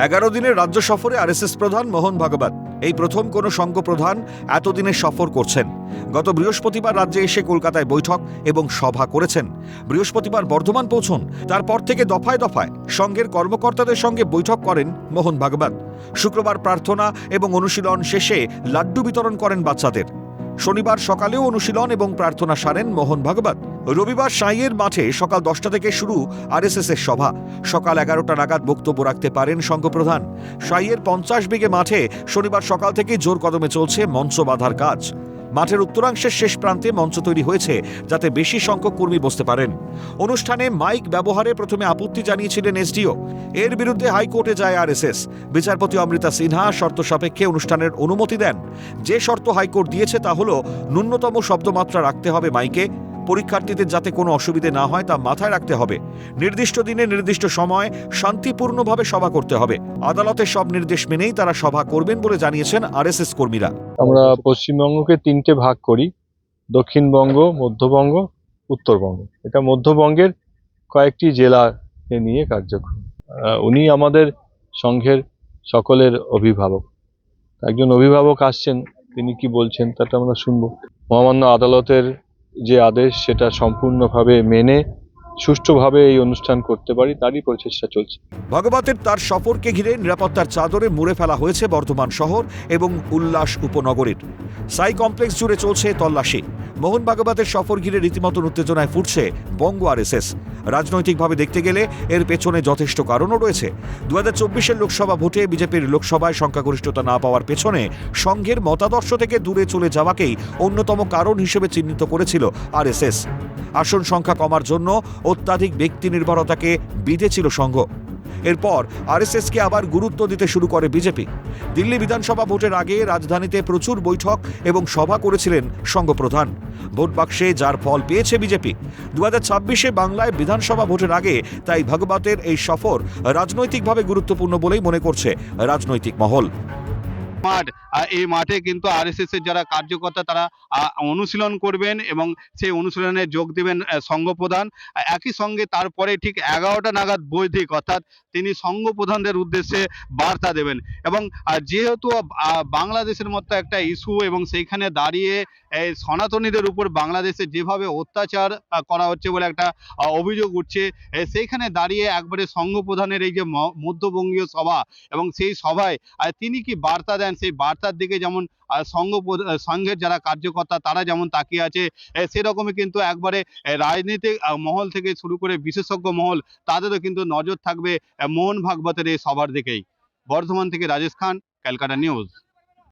11 দিনের রাজ্য সফরে আরএসএস প্রধান মোহন ভাগবত এই প্রথম কোনো সংঘ প্রধান এতদিনের সফর করছেন। গত বৃহস্পতিবার রাজ্যে এসে কলকাতায় বৈঠক এবং সভা করেছেন। বৃহস্পতিবার বর্ধমান পৌঁছন, তারপর থেকে দফায় দফায় সংঘের কর্মকর্তাদের সঙ্গে বৈঠক করেন মোহন ভাগবত। শুক্রবার প্রার্থনা এবং অনুশীলন শেষে লাড্ডু বিতরণ করেন বাচ্চাদের। শনিবার সকালেও অনুশীলন এবং প্রার্থনা সারেন মোহন ভাগবত। রবিবার সাঁইয়ের মাঠে সকাল 10টা থেকে শুরু আরএসএস এর সভা। সকাল 11টা নাগাদ বক্তব্য রাখতে পারেন সংঘপ্রধান। সাঁইয়ের 50 বিঘে মাঠে শনিবার সকাল থেকে জোর কদমে চলছে মঞ্চ বাঁধার কাজ। মাঠের উত্তরাংশের শেষ প্রান্তে মঞ্চ তৈরি হয়েছে যাতে বেশি সংখ্যক কর্মী বসতে পারেন। অনুষ্ঠানে মাইক ব্যবহারে প্রথমে আপত্তি জানিয়েছিলেন এসডিও। এর বিরুদ্ধে হাইকোর্টে যায় আরএসএস। বিচারপতি অমৃতা সিনহা শর্ত সাপেক্ষে অনুষ্ঠানের অনুমতি দেন। যে শর্ত হাইকোর্ট দিয়েছে তা হলো ন্যূনতম শব্দমাত্রা রাখতে হবে মাইকে, পরীক্ষার্থীদের যাতে কোনো অসুবিধে না হয় তা মাথায় রাখতে হবে, নির্দিষ্ট দিনে নির্দিষ্ট সময় শান্তিপূর্ণভাবে সভা করতে হবে। আদালতের সব নির্দেশ মেনেই তারা সভা করবেন বলে জানিয়েছেন আরএসএস কর্মীরা। আমরা পশ্চিমবঙ্গকে 3টে ভাগ করি, দক্ষিণবঙ্গ, মধ্যবঙ্গ, উত্তরবঙ্গ। এটা মধ্যবঙ্গের কয়েকটি জেলাকে নিয়ে কার্যক্রম। উনি আমাদের সংঘের সকলের অভিভাবক। একজন অভিভাবক আসছেন, তিনি কি বলছেন তাটা আমরা শুনবো। মহামান্য আদালতের যে আদেশ সেটা সম্পূর্ণভাবে মেনে সুষ্ঠুভাবে এই অনুষ্ঠান করতে পারি তারই প্রচেষ্টা চলছে। ভাগবতের তার সফরকে ঘিরে নিরাপত্তার চাদরে মুড়ে ফেলা হয়েছে বর্ধমান শহর এবং উল্লাস উপনগরীর। সাই কমপ্লেক্স জুড়ে চলছে তল্লাশি। মোহন ভাগবতের সফর ঘিরে রীতিমতো উত্তেজনায় ফুটছে বঙ্গ আরএসএস। রাজনৈতিকভাবে দেখতে গেলে এর পেছনে যথেষ্ট কারণও রয়েছে। 2024-এর লোকসভা ভোটে বিজেপির লোকসভায় সংখ্যাগরিষ্ঠতা না পাওয়ার পেছনে সংঘের মতাদর্শ থেকে দূরে চলে যাওয়াকেই অন্যতম কারণ হিসেবে চিহ্নিত করেছিল আরএসএস। আসন সংখ্যা কমার জন্য অত্যাধিক ব্যক্তি নির্ভরতাকে বিঁধেছিল সংঘ। এরপর আরএসএসকে আবার গুরুত্ব দিতে শুরু করে বিজেপি। দিল্লি বিধানসভা ভোটের আগে রাজধানীতে প্রচুর বৈঠক এবং সভা করেছিলেন সংঘপ্রধান। ভোট বাক্সে যার ফল পেয়েছে বিজেপি। 2026-এ বাংলায় বিধানসভা ভোটের আগে তাই ভাগবতের এই সফর রাজনৈতিকভাবে গুরুত্বপূর্ণ বলেই মনে করছে রাজনৈতিক মহল। এই মাঠে কিন্তু আরএসএস এর যারা কার্যকর্তা তারা অনুশীলন করবেন এবং সেই অনুশীলনে যোগ দেবেন সংঘ প্রধান। একই সঙ্গে তারপরে ঠিক 11টা নাগাদ বৈদিক অর্থাৎ তিনি সংঘ প্রধানদের উদ্দেশ্যে বার্তা দেবেন। এবং যেহেতু বাংলাদেশের মতো একটা ইস্যু এবং সেইখানে দাঁড়িয়ে এই সনাতনীদের উপর বাংলাদেশে যেভাবে অত্যাচার করা হচ্ছে বলে একটা অভিযোগ উঠছে, সেইখানে দাঁড়িয়ে একবারে সংঘ প্রধানের এই যে মধ্যবঙ্গীয় সভা এবং সেই সভায় তিনি কি বার্তা দেন সেই বার্তার দিকে যেমন সংঘের যারা কার্যকর্তা তারা যেমন তাকিয়ে আছে, সেরকমই কিন্তু একবারে রাজনৈতিক মহল থেকে শুরু করে বিশেষজ্ঞ মহল তাদেরও কিন্তু নজর থাকবে মোহন ভাগবতের এই সভার দিকেই। বর্ধমান থেকে রাজেশ খান, ক্যালকাটা নিউজ।